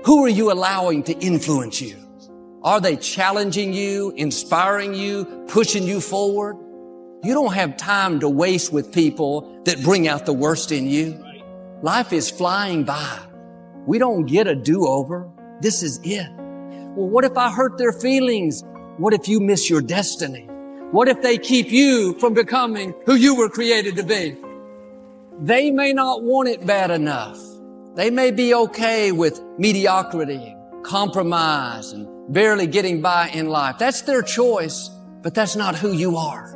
Who are you allowing to influence you? Are they challenging you, inspiring you, pushing you forward? You don't have time to waste with people that bring out the worst in you. Life is flying by. We don't get a do-over. This is it. Well, what if I hurt their feelings? What if you miss your destiny? What if they keep you from becoming who you were created to be? They may not want it bad enough. They may be okay with mediocrity, compromise, and barely getting by in life. That's their choice, but that's not who you are.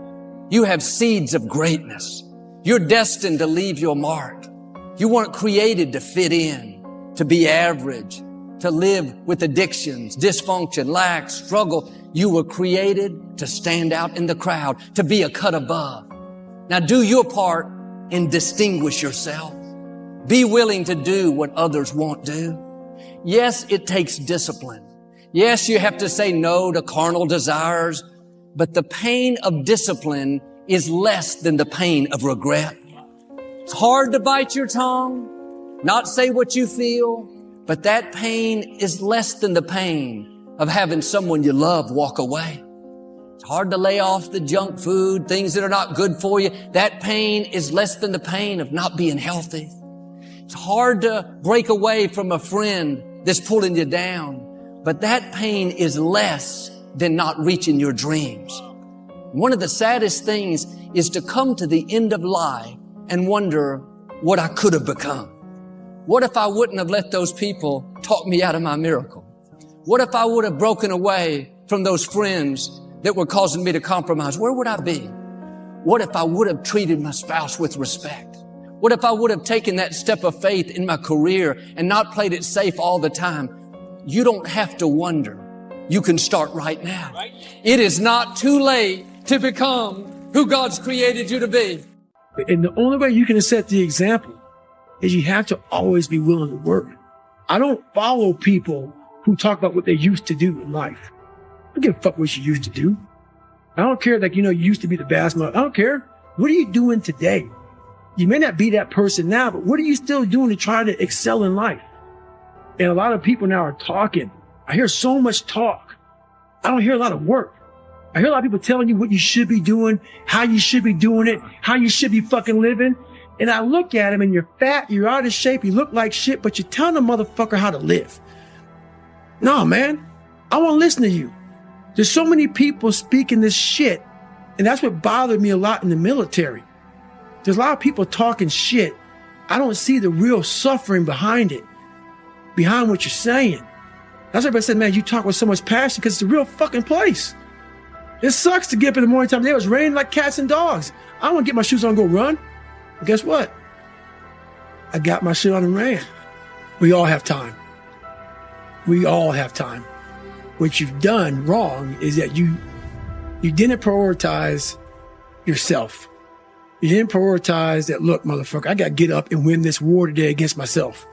You have seeds of greatness. You're destined to leave your mark. You weren't created to fit in, to be average, to live with addictions, dysfunction, lack, struggle. You were created to stand out in the crowd, to be a cut above. Now do your part and distinguish yourself. Be willing to do what others won't do. Yes, it takes discipline. Yes, you have to say no to carnal desires, but the pain of discipline is less than the pain of regret. It's hard to bite your tongue, not say what you feel, but that pain is less than the pain of having someone you love walk away. It's hard to lay off the junk food, things that are not good for you. That pain is less than the pain of not being healthy. It's hard to break away from a friend that's pulling you down, but that pain is less than not reaching your dreams. One of the saddest things is to come to the end of life and wonder what I could have become. What if I wouldn't have let those people talk me out of my miracle? What if I would have broken away from those friends that were causing me to compromise? Where would I be? What if I would have treated my spouse with respect? What if I would have taken that step of faith in my career and not played it safe all the time? You don't have to wonder. You can start right now. It is not too late to become who God's created you to be. And the only way you can set the example is you have to always be willing to work. I don't follow people who talk about what they used to do in life. I don't give a fuck what you used to do. I don't care, like, you used to be the basketball. I don't care. What are you doing today? You may not be that person now, but what are you still doing to try to excel in life? And a lot of people now are talking. I hear so much talk. I don't hear a lot of work. I hear a lot of people telling you what you should be doing, how you should be doing it, how you should be fucking living. And I look at them and you're fat, you're out of shape, you look like shit, but you're telling a motherfucker how to live. No, man, I won't listen to you. There's so many people speaking this shit. And that's what bothered me a lot in the military. There's a lot of people talking shit. I don't see the real suffering behind it, behind what you're saying. That's why everybody said, man, you talk with so much passion because it's a real fucking place. It sucks to get up in the morning time. It was raining like cats and dogs. I want to get my shoes on and go run. But guess what? I got my shit on and ran. We all have time. We all have time. What you've done wrong is that you didn't prioritize yourself. You didn't prioritize that, look, motherfucker, I got to get up and win this war today against myself.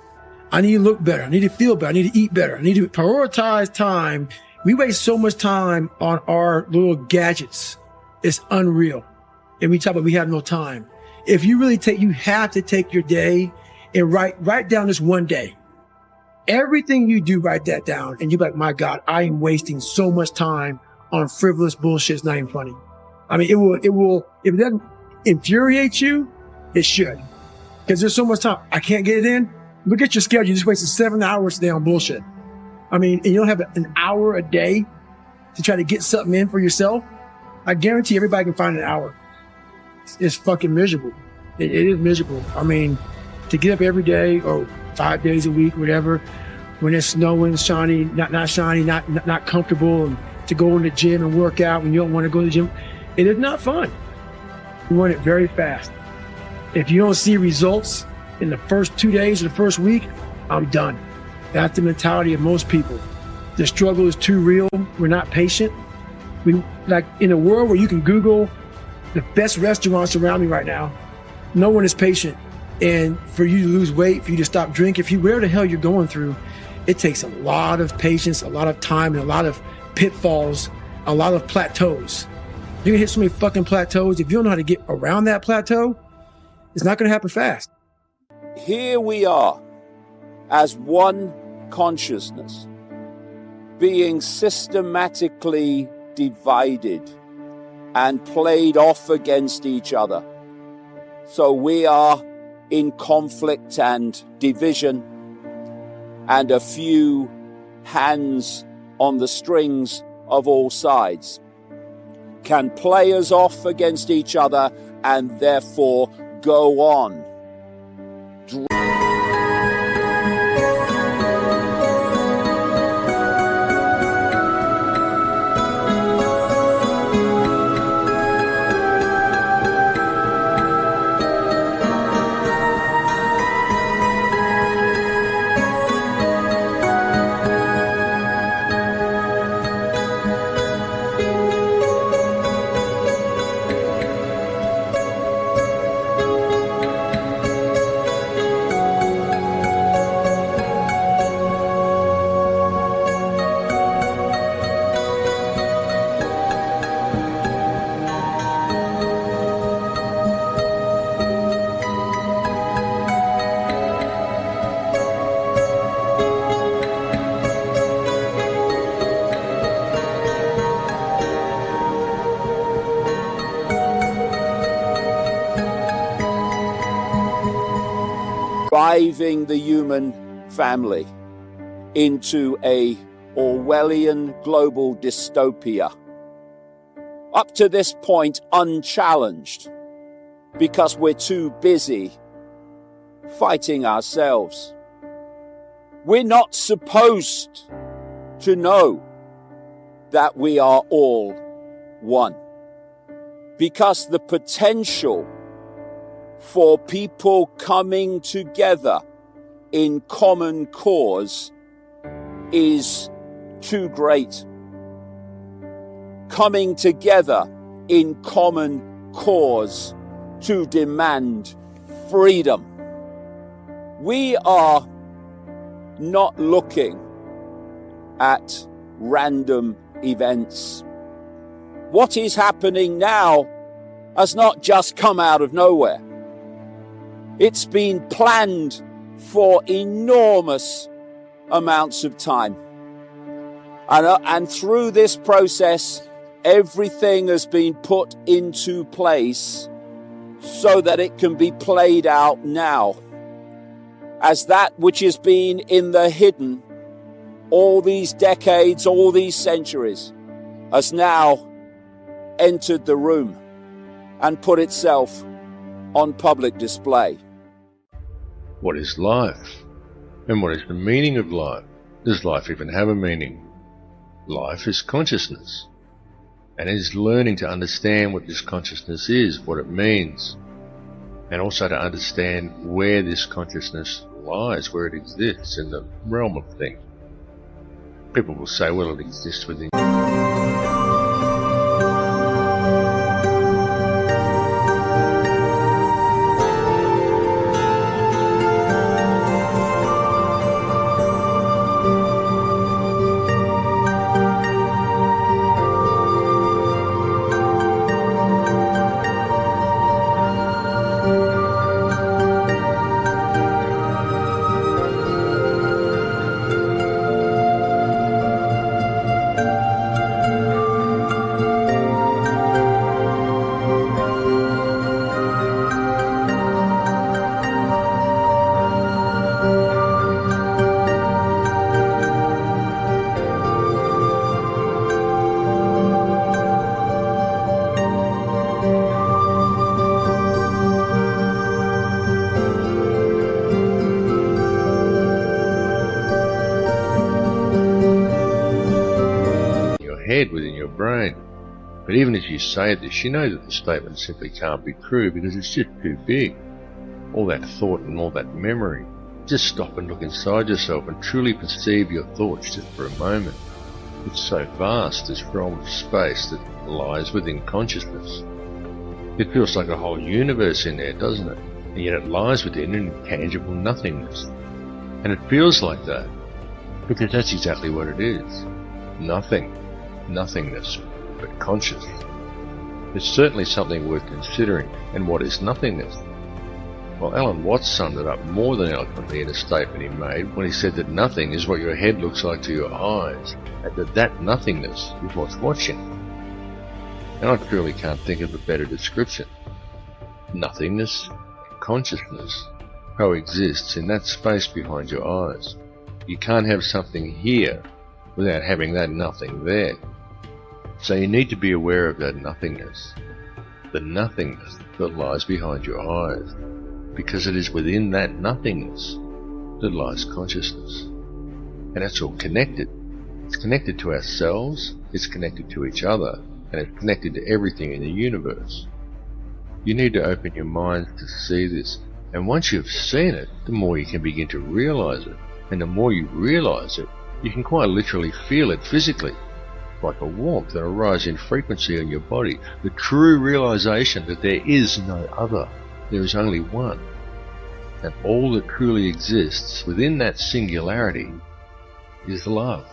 I need to look better. I need to feel better. I need to eat better. I need to prioritize time. We waste so much time on our little gadgets. It's unreal. And we talk about we have no time. If you really you have to take your day and write down this one day. Everything you do, write that down. And you're like, my God, I am wasting so much time on frivolous bullshit. It's not even funny. I mean, it will, if it doesn't infuriate you, it should. Because there's so much time. I can't get it in. Look at your schedule. You just wasted 7 hours today on bullshit. I mean, and you don't have an hour a day to try to get something in for yourself. I guarantee everybody can find an hour. It's fucking miserable. It is miserable. I mean, to get up every day or 5 days a week, whatever, when it's snowing, shiny, not shiny, not comfortable, and to go in the gym and work out when you don't want to go to the gym, it is not fun. You want it very fast. If you don't see results in the first 2 days or the first week, I'm done. That's the mentality of most people. The struggle is too real. We're not patient. We, like, in a world where you can Google the best restaurants around me right now, no one is patient. And for you to lose weight, for you to stop drinking, if you where the hell you're going through, it takes a lot of patience, a lot of time, and a lot of pitfalls, a lot of plateaus. You're gonna hit so many fucking plateaus. If you don't know how to get around that plateau, it's not gonna happen fast. Here we are, as one consciousness being systematically divided and played off against each other. So we are in conflict and division, and a few hands on the strings of all sides can play us off against each other and therefore go on. Driving the human family into a Orwellian global dystopia. Up to this point, unchallenged, because we're too busy fighting ourselves. We're not supposed to know that we are all one, because the potential for people coming together in common cause is too great. Coming together in common cause to demand freedom. We are not looking at random events. What is happening now has not just come out of nowhere. It's been planned for enormous amounts of time. And through this process, everything has been put into place so that it can be played out now. As that which has been in the hidden all these decades, all these centuries, has now entered the room and put itself on public display. What is life? And what is the meaning of life? Does life even have a meaning? Life is consciousness, and it is learning to understand what this consciousness is, what it means, and also to understand where this consciousness lies, where it exists in the realm of things. People will say, well, it exists within head, within your brain. But even as you say this, you know that the statement simply can't be true because it's just too big. All that thought and all that memory. Just stop and look inside yourself and truly perceive your thoughts just for a moment. It's so vast, this realm of space that lies within consciousness. It feels like a whole universe in there, doesn't it? And yet it lies within an intangible nothingness. And it feels like that because that's exactly what it is. Nothing. Nothingness, but conscious. It's certainly something worth considering. And what is nothingness? Well, Alan Watts summed it up more than eloquently in a statement he made when he said that nothing is what your head looks like to your eyes, and that nothingness is what's watching. And I truly can't think of a better description. Nothingness and consciousness coexists in that space behind your eyes. You can't have something here without having that nothing there. So you need to be aware of that nothingness, the nothingness that lies behind your eyes, because it is within that nothingness that lies consciousness. And it's all connected. It's connected to ourselves, it's connected to each other, and it's connected to everything in the universe. You need to open your minds to see this, and once you've seen it, the more you can begin to realize it. And the more you realize it, you can quite literally feel it physically, like a warmth and a rise in frequency on your body, the true realization that there is no other, there is only one. And all that truly exists within that singularity is love.